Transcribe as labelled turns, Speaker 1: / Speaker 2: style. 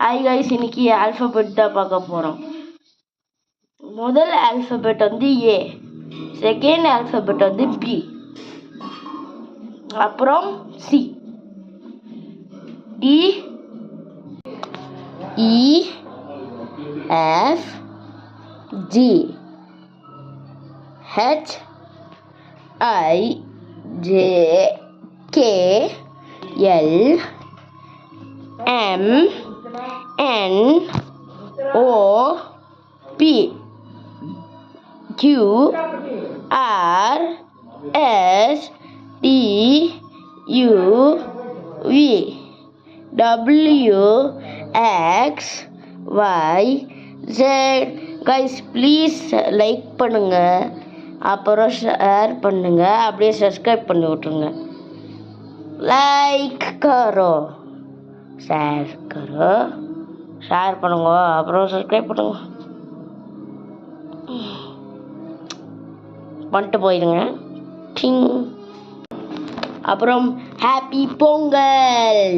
Speaker 1: Hi guys, இன்னைக்கு alphabet தான் பார்க்க போகிறோம். முதல் ஆல்ஃபபெட் வந்து ஏ, செகண்ட் ஆல்ஃபபெட் வந்து பி, அப்புறம் C, D, E, F, G, H, I, J, K, L, M, N, O, P, Q, R, S, T, U, V, W, X, Y, Z. Guys, please like பண்ணுங்க, அப்புறம் share பண்ணுங்க, அப்படியே subscribe பண்ணி விட்டுருங்க. Like கரோ, share கரோ, share பண்ணுங்க, அப்புறம் subscribe பண்ணுங்க, பண்ணிட்டு போயிடுங்க. அப்புறம் ஹாப்பி பொங்கல்.